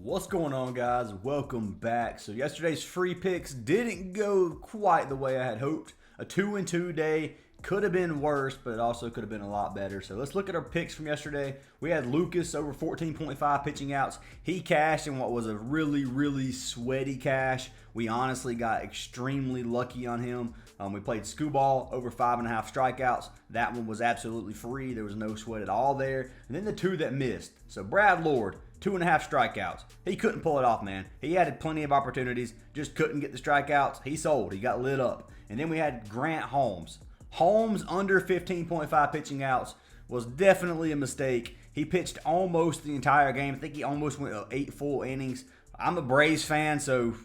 What's going on, guys? Welcome back. So yesterday's free picks didn't go quite the way I had hoped. A 2-2 day could have been worse, but it also could have been a lot better. So let's look at our picks from yesterday. We had Lucas over 14.5 pitching outs. He cashed in what was a really sweaty cash. We honestly got extremely lucky on him. We played Skewball over 5.5 strikeouts. That one was absolutely free. There was no sweat at all there. And then the two that missed. So Brad Lord, 2.5 strikeouts. He couldn't pull it off, man. He had plenty of opportunities, just couldn't get the strikeouts. He sold. He got lit up. And then we had Grant Holmes. Holmes under 15.5 pitching outs was definitely a mistake. He pitched almost the entire game. I think he almost went 8 full innings. I'm a Braves fan, so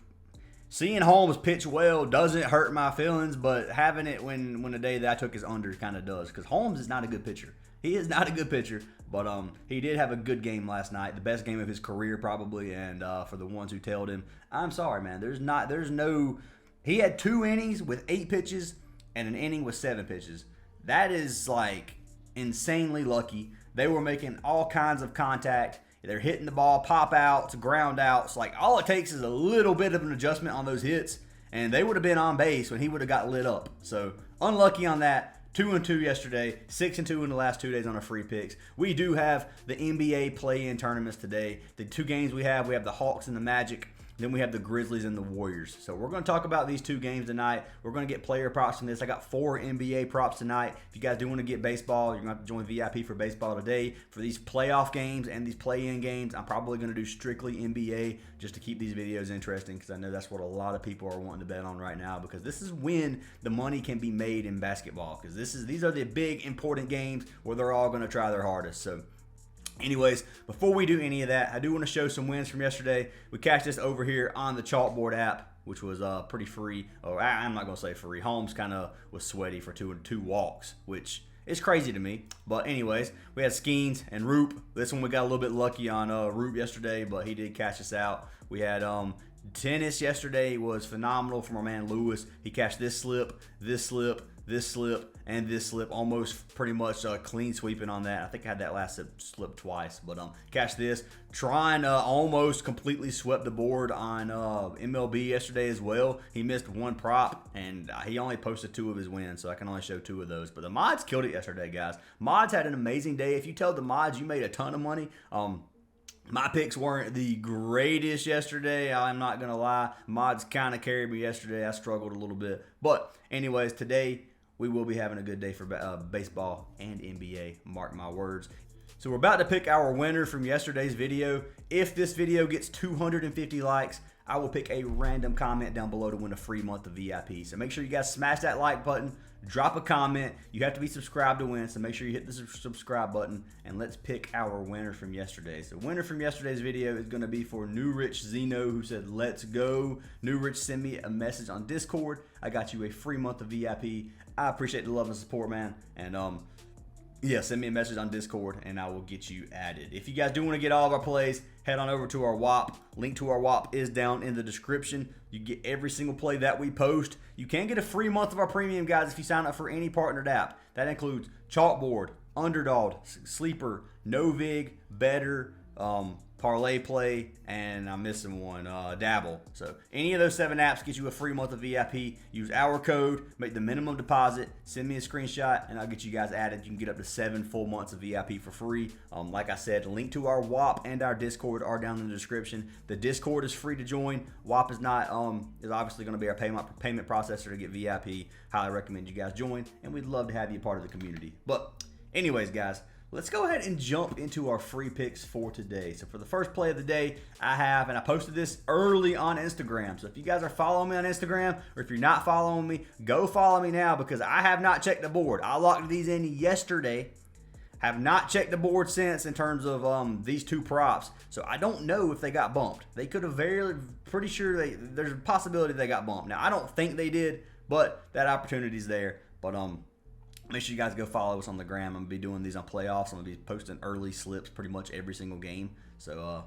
seeing Holmes pitch well doesn't hurt my feelings, but having it when the day that I took his under kind of does, because Holmes is not a good pitcher. He is not a good pitcher, but he did have a good game last night, the best game of his career probably, and for the ones who tailed him, I'm sorry, man. He had 2 innings with 8 pitches and an inning with 7 pitches. That is like insanely lucky. They were making all kinds of contact. They're hitting the ball, pop outs, ground outs. Like, all it takes is a little bit of an adjustment on those hits, and they would have been on base when he would have got lit up. So, unlucky on that. 2-2 yesterday, 6-2 in the last 2 days on our free picks. We do have the NBA play-in tournaments today. The 2 games we have the Hawks and the Magic. Then we have the Grizzlies and the Warriors. So we're going to talk about these 2 games tonight. We're going to get player props from this. I got 4 NBA props tonight. If you guys do want to get baseball, you're going to have to join VIP for baseball today. For these playoff games and these play-in games, I'm probably going to do strictly NBA just to keep these videos interesting, because I know that's what a lot of people are wanting to bet on right now, because this is when the money can be made in basketball, because these are the big important games where they're all going to try their hardest. So anyways, before we do any of that, I do want to show some wins from yesterday. We cashed this over here on the CHALKBOARD app, which was pretty free. Oh, I'm not going to say free. Holmes kind of was sweaty for 2 walks, which is crazy to me. But anyways, we had Skeens and Roop. This one we got a little bit lucky on Roop yesterday, but he did cash us out. We had tennis yesterday was phenomenal from our man Lewis. He cashed this slip, this slip, this slip, and this slip, almost pretty much clean sweeping on that. I think I had that last slip twice, but cashed this. Trying almost completely swept the board on MLB yesterday as well. He missed 1 prop, and he only posted 2 of his wins, so I can only show 2 of those. But the mods killed it yesterday, guys. Mods had an amazing day. If you tell the mods you made a ton of money, my picks weren't the greatest yesterday. I'm not going to lie. Mods kind of carried me yesterday. I struggled a little bit. But anyways, today we will be having a good day for baseball and NBA. Mark my words. So we're about to pick our winner from yesterday's video. If this video gets 250 likes, I will pick a random comment down below to win a free month of VIP. So make sure you guys smash that like button. Drop a comment. You have to be subscribed to win, so make sure you hit the subscribe button, and let's pick our winner from yesterday. So winner from yesterday's video is going to be for New Rich Zeno, who said, "Let's go." New Rich, send me a message on Discord. I got you a free month of VIP. I appreciate the love and support, man. And yeah, send me a message on Discord, and I will get you added. If you guys do want to get all of our plays, head on over to our WAP. Link to our WAP is down in the description. You get every single play that we post. You can get a free month of our premium, guys, if you sign up for any partnered app. That includes CHALKBOARD, UNDERDOG, Sleeper, NOVIG, Better, Parlay Play, and I'm missing one, Dabble. So any of those 7 apps get you a free month of VIP. Use our code, make the minimum deposit, send me a screenshot, and I'll get you guys added. You can get up to 7 full months of VIP for free. Like I said, link to our WAP and our Discord are down in the description. The Discord is free to join. WAP is not, is obviously going to be our payment processor to get VIP. Highly recommend you guys join, and we'd love to have you a part of the community. But anyways, guys, let's go ahead and jump into our free picks for today. So for the first play of the day, and I posted this early on Instagram. So if you guys are following me on Instagram, or if you're not following me, go follow me now, because I have not checked the board. I locked these in yesterday. Have not checked the board since in terms of these 2 props. So I don't know if they got bumped. They could have pretty sure there's a possibility they got bumped. Now I don't think they did, but that opportunity's there. But make sure you guys go follow us on the gram. I'm going to be doing these on playoffs. I'm going to be posting early slips pretty much every single game. So,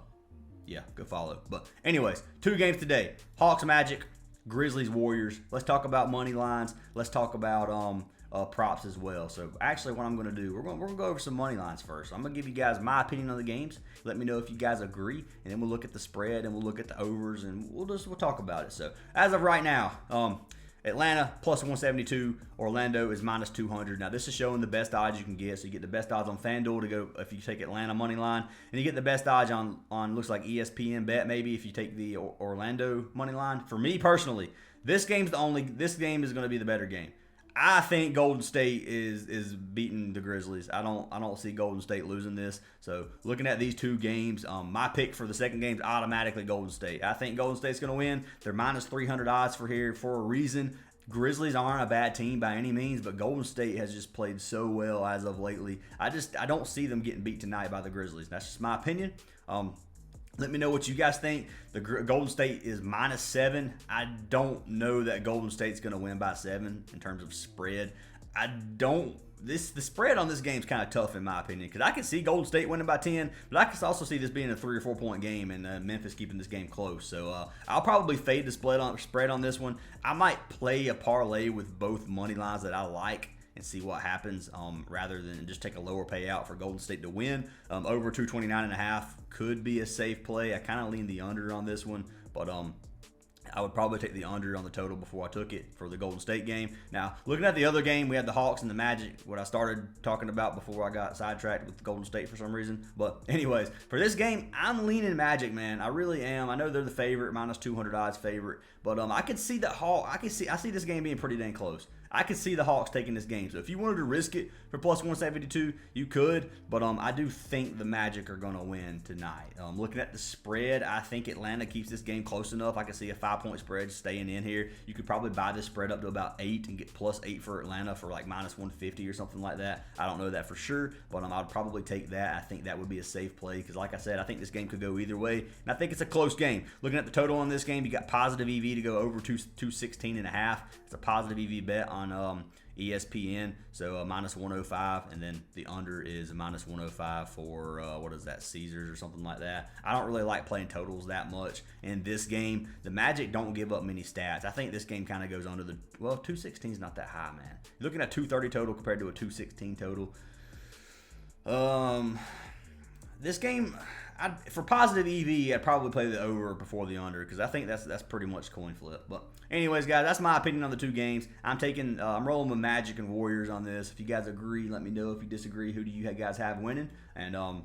yeah, go follow. But anyways, 2 games today. Hawks, Magic, Grizzlies, Warriors. Let's talk about money lines. Let's talk about props as well. So actually what I'm going to do, we're going to go over some money lines first. I'm going to give you guys my opinion on the games. Let me know if you guys agree, and then we'll look at the spread and we'll look at the overs, and we'll talk about it. So as of right now, Atlanta plus 172, Orlando is minus 200. Now this is showing the best odds you can get. So you get the best odds on FanDuel to go if you take Atlanta money line, and you get the best odds on looks like ESPN bet maybe if you take the Orlando money line. For me personally, this game is going to be the better game. I think Golden State is beating the Grizzlies. I don't see Golden State losing this. So looking at these two games, my pick for the second game is automatically Golden State. I think Golden State's going to win. They're minus 300 odds for here for a reason. Grizzlies aren't a bad team by any means, but Golden State has just played so well as of lately. I don't see them getting beat tonight by the Grizzlies. That's just my opinion. Let me know what you guys think. The Golden State is minus 7. I don't know that Golden State's going to win by 7 in terms of spread. The spread on this game is kind of tough in my opinion, because I can see Golden State winning by 10, but I can also see this being a 3 or 4 point game and Memphis keeping this game close. So I'll probably fade the spread on this one. I might play a parlay with both money lines that I like and see what happens, rather than just take a lower payout for Golden State to win. Over 229.5 could be a safe play. I kind of lean the under on this one, but I would probably take the under on the total before I took it for the Golden State game. Now, looking at the other game, we had the Hawks and the Magic, what I started talking about before I got sidetracked with Golden State for some reason. But anyways, for this game, I'm leaning Magic, man. I really am. I know they're the favorite, minus 200 odds favorite, but I could see that I see this game being pretty dang close. I could see the Hawks taking this game. So if you wanted to risk it for plus 172, you could. But I do think the Magic are going to win tonight. Looking at the spread, I think Atlanta keeps this game close enough. I can see a 5-point spread staying in here. You could probably buy this spread up to about 8 and get plus 8 for Atlanta for like minus 150 or something like that. I don't know that for sure, but I'd probably take that. I think that would be a safe play because, like I said, I think this game could go either way. And I think it's a close game. Looking at the total on this game, you got positive EV to go over 216.5. It's a positive EV bet on ESPN, so minus 105, and then the under is minus 105 for what is that, Caesars or something like that. I don't really like playing totals that much in this game. The Magic don't give up many stats. I think this game kind of goes under the 216 is not that high, man. You're looking at 230 total compared to a 216 total. This game, for positive EV, I'd probably play the over before the under because I think that's pretty much coin flip. But anyways, guys, that's my opinion on the two games. I'm rolling with Magic and Warriors on this. If you guys agree, let me know. If you disagree, who do you guys have winning? And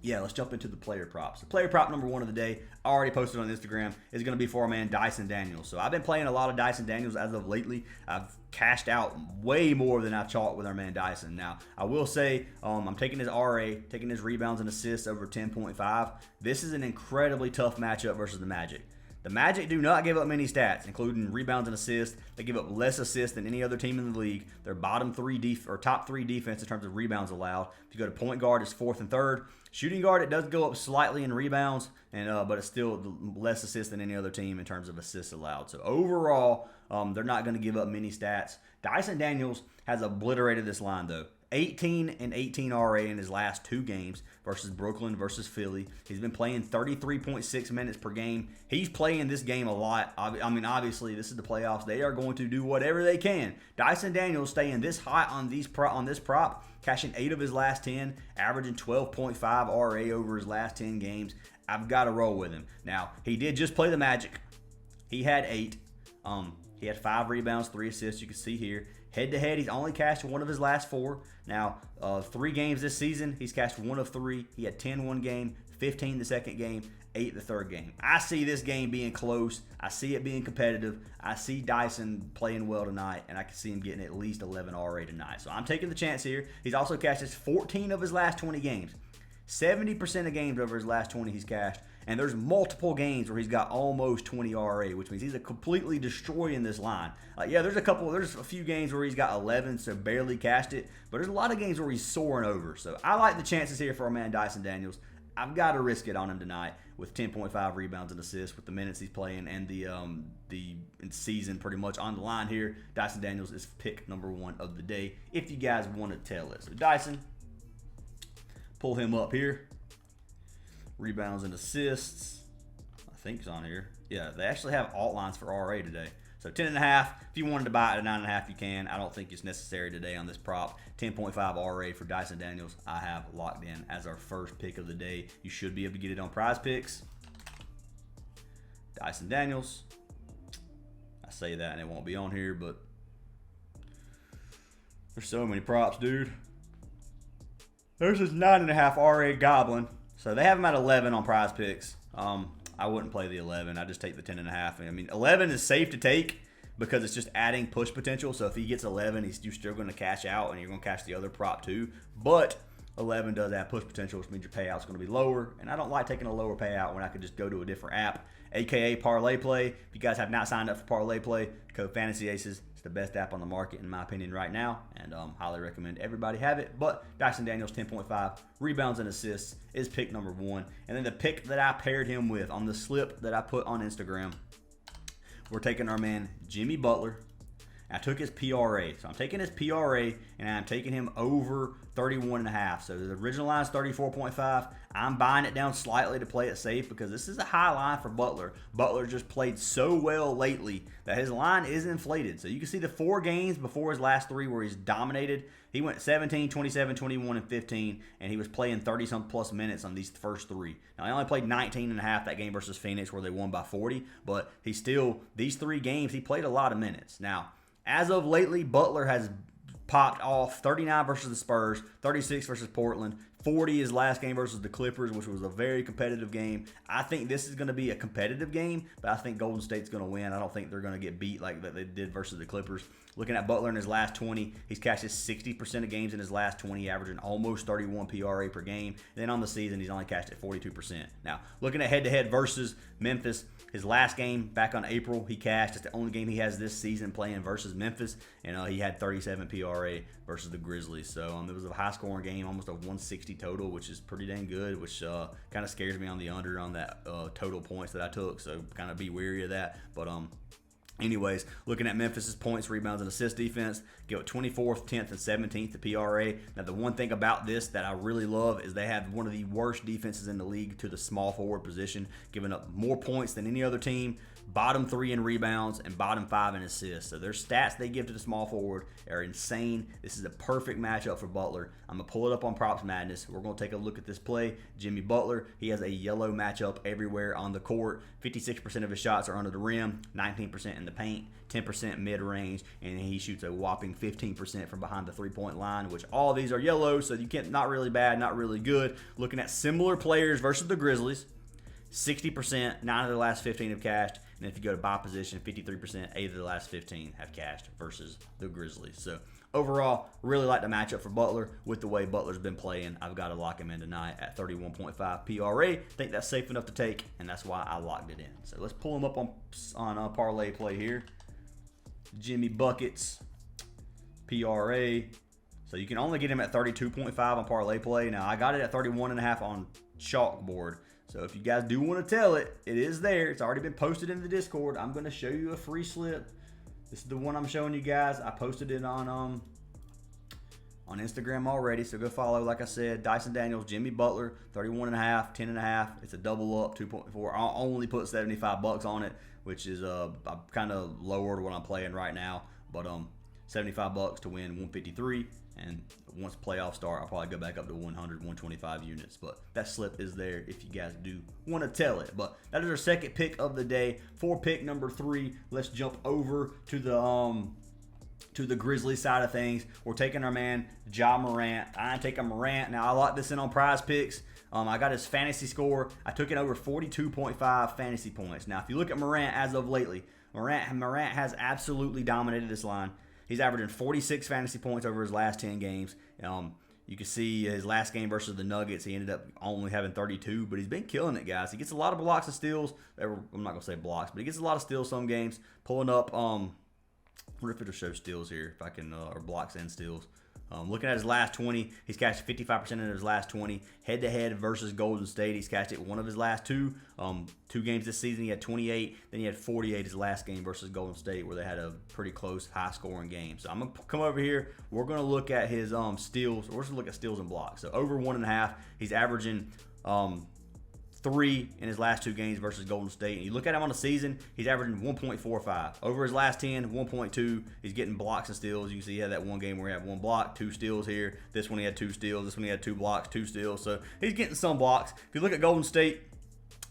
yeah, let's jump into the player props. The player prop number 1 of the day, I already posted on Instagram, is going to be for our man Dyson Daniels. So I've been playing a lot of Dyson Daniels as of lately. I've cashed out way more than I've chalked with our man Dyson. Now, I will say I'm taking his RA, taking his rebounds and assists over 10.5. This is an incredibly tough matchup versus the Magic. The Magic do not give up many stats, including rebounds and assists. They give up less assists than any other team in the league. They're top 3 defense in terms of rebounds allowed. If you go to point guard, it's 4th and 3rd. Shooting guard, it does go up slightly in rebounds, but it's still less assists than any other team in terms of assists allowed. So overall, they're not going to give up many stats. Dyson Daniels has obliterated this line, though. 18 and 18 RA in his last 2 games versus Brooklyn versus Philly. He's been playing 33.6 minutes per game. He's playing this game a lot. I mean, obviously, this is the playoffs. They are going to do whatever they can. Dyson Daniels staying this hot on this prop, cashing 8 of his last 10, averaging 12.5 RA over his last 10 games. I've got to roll with him. Now, he did just play the Magic. He had 8. He had 5 rebounds, 3 assists. You can see here. Head-to-head, he's only cashed 1 of his last 4. Now, 3 games this season, he's cashed 1 of 3. He had 10 one game, 15 the second game, 8 the third game. I see this game being close. I see it being competitive. I see Dyson playing well tonight, and I can see him getting at least 11 RA tonight. So I'm taking the chance here. He's also cashed 14 of his last 20 games. 70% of games over his last 20 he's cashed. And there's multiple games where he's got almost 20 RA, which means he's completely destroying this line. Yeah, there's a few games where he's got 11, so barely cashed it. But there's a lot of games where he's soaring over. So I like the chances here for our man Dyson Daniels. I've got to risk it on him tonight with 10.5 rebounds and assists with the minutes he's playing and the season pretty much on the line here. Dyson Daniels is pick number 1 of the day if you guys want to tell it. So Dyson, pull him up here. Rebounds and assists, I think it's on here. Yeah, they actually have alt lines for RA today. So 10.5. If you wanted to buy it at 9.5, you can. I don't think it's necessary today on this prop. 10.5 RA for Dyson Daniels, I have locked in as our first pick of the day. You should be able to get it on Prizepicks. Dyson Daniels. I say that and it won't be on here, but there's so many props, dude. There's this 9.5 RA Goblin. So they have him at 11 on Prizepicks. I wouldn't play the 11. I just take the 10.5. I mean, 11 is safe to take because it's just adding push potential. So if he gets 11, you're still going to cash out and you're going to cash the other prop too. But 11 does add push potential, which means your payout's going to be lower. And I don't like taking a lower payout when I could just go to a different app, aka Parlay Play. If you guys have not signed up for Parlay Play, code Fantasy Aces. It's the best app on the market, in my opinion, right now, and highly recommend everybody have it. But Dyson Daniels, 10.5 rebounds and assists is pick number 1. And then the pick that I paired him with on the slip that I put on Instagram, we're taking our man Jimmy Butler. I took his PRA. So I'm taking his PRA, and I'm taking him over 31.5. So the original line is 34.5. I'm buying it down slightly to play it safe because this is a high line for Butler. Butler just played so well lately that his line is inflated. So you can see the 4 games before his last 3 where he's dominated. He went 17, 27, 21, and 15, and he was playing 30-some plus minutes on these first 3. Now, he only played 19.5 that game versus Phoenix where they won by 40, but he still, these 3 games, he played a lot of minutes. Now, as of lately, Butler has popped off 39 versus the Spurs, 36 versus Portland, 40 his last game versus the Clippers, which was a very competitive game. I think this is going to be a competitive game, but I think Golden State's going to win. I don't think they're going to get beat like they did versus the Clippers. Looking at Butler in his last 20, he's cashed his 60% of games in his last 20, averaging almost 31 PRA per game. And then on the season, he's only cashed at 42%. Now, looking at head-to-head versus Memphis, his last game back on April, he cashed. It's the only game he has this season playing versus Memphis, and he had 37 PRA versus the Grizzlies. So it was a high-scoring game, almost a 160 total, which is pretty dang good, which kind of scares me on the under on that total points that I took. So kind of be wary of that. But anyways, looking at Memphis's points, rebounds, and assist defense, go at 24th, 10th, and 17th to PRA. Now, the one thing about this that I really love is they have one of the worst defenses in the league to the small forward position, giving up more points than any other team, bottom 3 in rebounds, and bottom 5 in assists. So their stats they give to the small forward are insane. This is a perfect matchup for Butler. I'm going to pull it up on Props Madness. We're going to take a look at this play. Jimmy Butler, he has a yellow matchup everywhere on the court. 56% of his shots are under the rim, 19% in the paint, 10% mid-range, and he shoots a whopping 15% from behind the three-point line, which all these are yellow, so you can't, not really bad, not really good. Looking at similar players versus the Grizzlies, 60%, 9 of the last 15 have cashed. And if you go to buy position, 53%, 8 of the last 15 have cashed versus the Grizzlies. So overall, really like the matchup for Butler with the way Butler's been playing. I've got to lock him in tonight at 31.5 PRA. Think that's safe enough to take, and that's why I locked it in. So let's pull him up on Parlay Play here. Jimmy Buckets, PRA. So you can only get him at 32.5 on Parlay Play. Now, I got it at 31.5 on CHALKBOARD. So if you guys do want to tell it, it is there. It's already been posted in the Discord. I'm going to show you a free slip. This is the one I'm showing you guys. I posted it on Instagram already, so go follow. Like I said, Dyson Daniels, Jimmy Butler, 31.5, 10.5. It's a double up, 2.4. I'll only put $75 on it, which is I've kind of lowered what I'm playing right now, but $75 to win 153. And once playoffs start, I'll probably go back up to 100, 125 units. But that slip is there if you guys do want to tell it. But that is our second pick of the day. For pick number 3, let's jump over to the Grizzlies side of things. We're taking our man Ja Morant. I'm taking Morant. Now, I locked this in on Prizepicks. I got his fantasy score. I took it over 42.5 fantasy points. Now, if you look at Morant as of lately, Morant has absolutely dominated this line. He's averaging 46 fantasy points over his last 10 games. You can see his last game versus the Nuggets, he ended up only having 32, but he's been killing it, guys. He gets a lot of blocks and steals. I'm not going to say blocks, but he gets a lot of steals some games. Pulling up, I wonder if it'll show steals here, if I can, or blocks and steals. Looking at his last 20, he's cashed 55% of his last 20. Head-to-head versus Golden State, he's cashed it one of his last 2. 2 games this season, he had 28. Then he had 48 his last game versus Golden State, where they had a pretty close, high-scoring game. So I'm going to come over here. We're going to look at his steals. We're going to look at steals and blocks. So over 1.5, he's averaging 3 in his last 2 games versus Golden State. And you look at him on the season, he's averaging 1.45. Over his last 10, 1.2. He's getting blocks and steals. You can see he had that one game where he had 1 block, 2 steals here. This one he had 2 steals. This one he had 2 blocks, 2 steals. So he's getting some blocks. If you look at Golden State,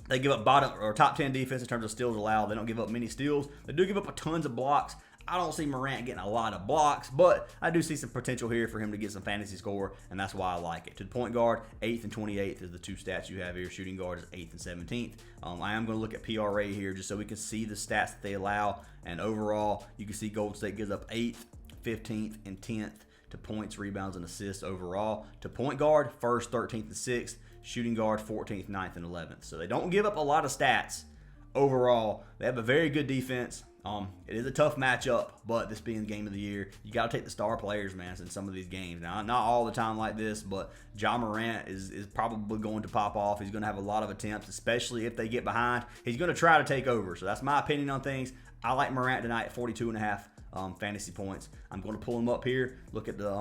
they give up bottom or top 10 defense in terms of steals allowed. They don't give up many steals. They do give up tons of blocks. I don't see Morant getting a lot of blocks, but I do see some potential here for him to get some fantasy score, and that's why I like it. To the point guard, 8th and 28th is the 2 stats you have here. Shooting guard is 8th and 17th. I am going to look at PRA here just so we can see the stats that they allow, and overall, you can see Golden State gives up 8th, 15th, and 10th to points, rebounds, and assists overall. To point guard, 1st, 13th, and 6th. Shooting guard, 14th, 9th, and 11th. So they don't give up a lot of stats overall. They have a very good defense. It is a tough matchup, but this being the game of the year, you got to take the star players, man, in some of these games. Now, not all the time like this, but Ja Morant is probably going to pop off. He's going to have a lot of attempts, especially if they get behind. He's going to try to take over. So that's my opinion on things. I like Morant tonight at 42.5 fantasy points. I'm going to pull him up here. Look at the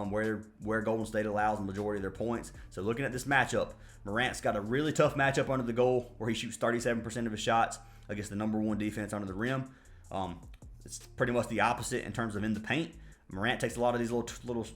where Golden State allows the majority of their points. So looking at this matchup, Morant's got a really tough matchup under the goal where he shoots 37% of his shots against the #1 defense under the rim. It's pretty much the opposite in terms of in the paint. Morant takes a lot of these little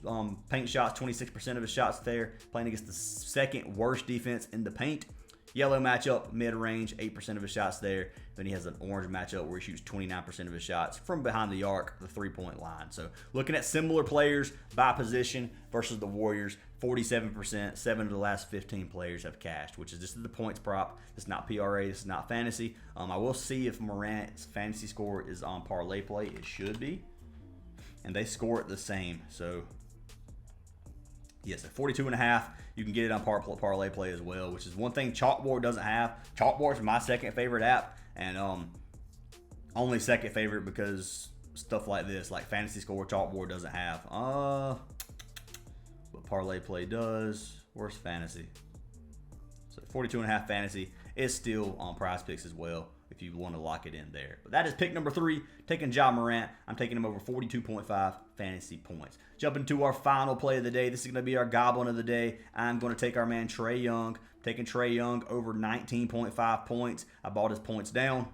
paint shots, 26% of his shots there, playing against the 2nd worst defense in the paint. Yellow matchup, mid-range, 8% of his shots there. Then he has an orange matchup where he shoots 29% of his shots from behind the arc, the 3-point line. So looking at similar players by position versus the Warriors, 47%, 7 of the last 15 players have cashed, which is this is the points prop. It's not PRA, this is not fantasy. I will see if Morant's fantasy score is on Parlay play. It should be. And they score it the same. So yes, at 42.5, you can get it on Parlay play as well, which is one thing CHALKBOARD doesn't have. CHALKBOARD is my 2nd favorite app, and only 2nd favorite because stuff like this, like fantasy score, CHALKBOARD doesn't have. But Parlay play does. Where's fantasy? So 42.5 fantasy is still on Prizepicks as well, if you want to lock it in there. But that is pick number 3, taking Ja Morant. I'm taking him over 42.5 fantasy points. Jumping to our final play of the day. This is going to be our goblin of the day. I'm going to take our man Trae Young. Taking Trae Young over 19.5 points. I bought his points down.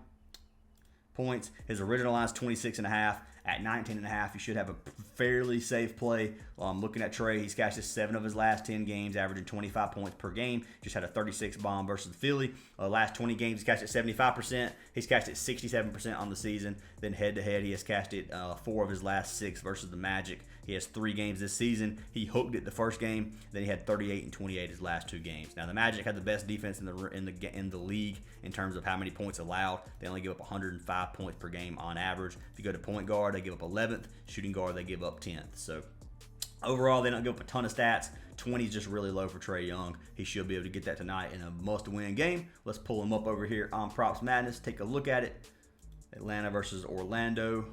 Points. His original line is 26.5. At 19.5, you should have a fairly safe play. Looking at Trae, he's cashed 7 of his last 10 games, averaging 25 points per game. Just had a 36 bomb versus Philly. Last 20 games, he's cashed at 75%. He's cashed at 67% on the season. Then head-to-head, he has cashed it 4 of his last 6 versus the Magic. He has 3 games this season. He hooked it the first game. Then he had 38 and 28 his last 2 games. Now the Magic had the best defense in the league in terms of how many points allowed. They only give up 105 points per game on average. If you go to point guard, they give up 11th. Shooting guard, they give up 10th. So overall, they don't give up a ton of stats. 20 is just really low for Trae Young. He should be able to get that tonight in a must-win game. Let's pull him up over here on Props Madness. Take a look at it. Atlanta versus Orlando.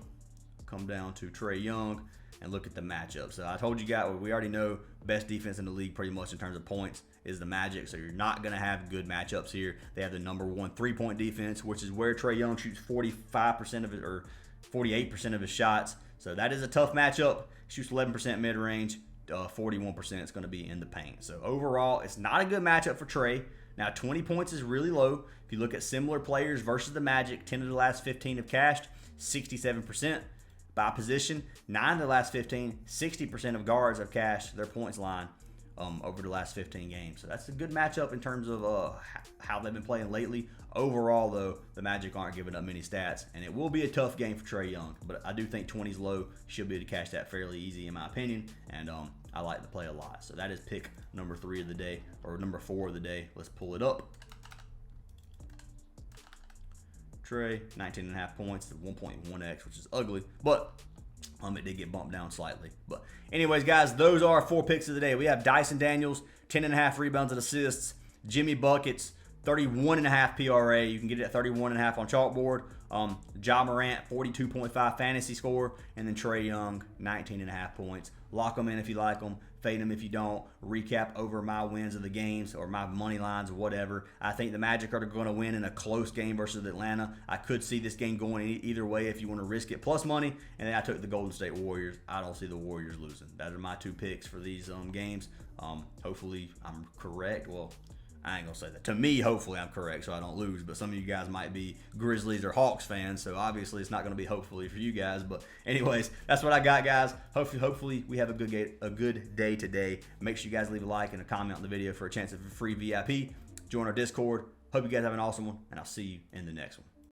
Come down to Trae Young and look at the matchup. So I told you guys, we already know best defense in the league pretty much in terms of points is the Magic. So you're not going to have good matchups here. They have the #1 3-point defense, which is where Trae Young shoots 45% of it, or 48% of his shots. So that is a tough matchup. Shoots 11% mid-range, 41% is going to be in the paint. So overall, it's not a good matchup for Trae. Now 20 points is really low. If you look at similar players versus the Magic, 10 of the last 15 have cashed, 67%. By position, 9 of the last 15, 60% of guards have cashed their points line over the last 15 games. So that's a good matchup in terms of how they've been playing lately. Overall, though, the Magic aren't giving up many stats, and it will be a tough game for Trae Young. But I do think 20's low. Should be able to cash that fairly easy, in my opinion, and I like the play a lot. So that is pick number 3 of the day, or number 4 of the day. Let's pull it up. Trae, 19.5 points to 1.1x, which is ugly, but it did get bumped down slightly. But anyways, guys, those are our 4 picks of the day. We have Dyson Daniels, 10.5 rebounds and assists. Jimmy Buckets, 31.5 PRA. You can get it at 31.5 on CHALKBOARD. Ja Morant, 42.5 fantasy score. And then Trae Young, 19.5 points. Lock them in if you like them. Fade them if you don't. Recap over my wins of the games or my money lines or whatever. I think the Magic are going to win in a close game versus Atlanta. I could see this game going either way if you want to risk it plus money. And then I took the Golden State Warriors. I don't see the Warriors losing. Those are my 2 picks for these games. Hopefully I'm correct. Well, I ain't gonna say that. To me, hopefully I'm correct so I don't lose, but some of you guys might be Grizzlies or Hawks fans, so obviously it's not gonna be hopefully for you guys. But anyways, that's what I got, guys. Hopefully we have a good day today. Make sure you guys leave a like and a comment on the video for a chance of a free VIP. Join our Discord. Hope you guys have an awesome one, and I'll see you in the next one.